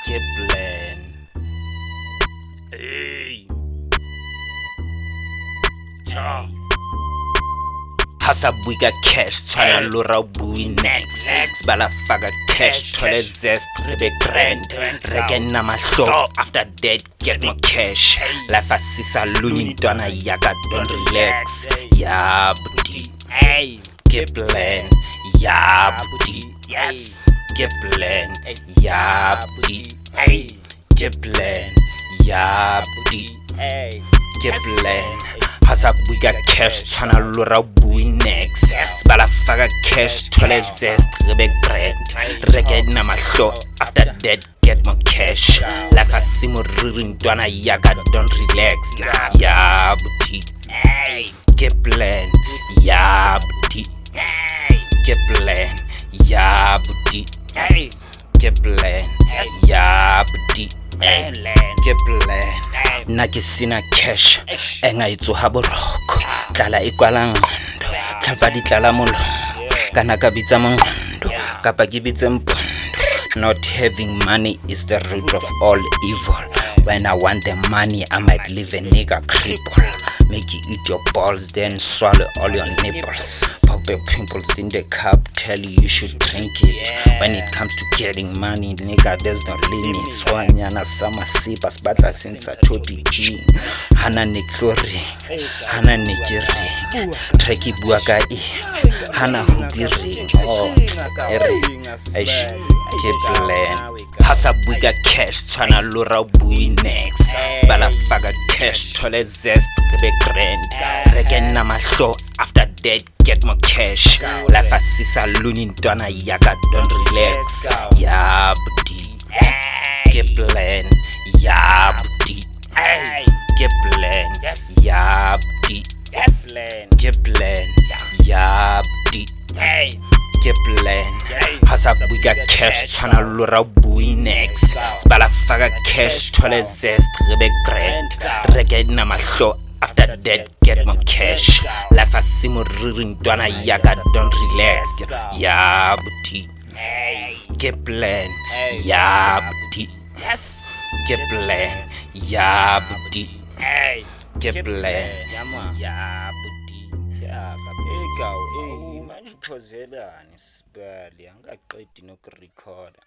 Get bland. Hey. Cha. Hasa buiga cash, twana lura bui next. Sbala faga cash, tole zest, rebe grand. Regen na mahlo, after that get more cash. Life asisa luni dona yaga, don't relax. Ya booty, hey. Get bland, ya booty, yes. Get bland, ya booty, hey. Get bland, ya booty, hey. Get bland. Hasa buiga cash, twana lura bui next. Sbala faga cash, tole zest, rebe grand. Regen na mahlo, after that get more cash. Life asimo ririn dona yaga, don't relax. Ya booty, hey. Get bland, ya booty, hey. Get bland, ya booty, hey. Get bland, ya booty, hey. Get bland. Nakisina cash, enga itso haboroko. Tlala ikwala ngondo, tlhapa di tlala molongo. Kana ka bitsa mongondo, kapa ke bitse mpondo. Not having money is the root of all evil. When I want the money, I might leave a nigga cripple. Make you eat your balls, then swallow all your nipples. Pop your pimples in the cup, tell you should drink it. When it comes to getting money, nigga, there's no limit. Swanyana sama sipas batla since a topi G. Hana nekloring, hana nekiring. Treki buaka I, hana hubiring. Oh, ering, aish, keplen. Hasa buiga cash, twana lura bui next. Sbala faga cash, tole zest, rebe grand. Regen na mahlo, after that get more cash. Life asisa lunin dona yaga, don't relax. Ya booty, get bland. Ya booty, get bland. Ya booty, get bland. Ya booty, get bland. Hasa buiga cash, twana lura bui next. Sbala faga cash, tole zest, rebe grand. Regen na mahlo, after that get more cash. Life asimo ririn dona yaga, don't relax. Ya booty, get bland. Ya booty, get bland. Ya booty, get bland. Ya booty. Ikaw, manje uphozelani sibali angaqedi nokurecorda.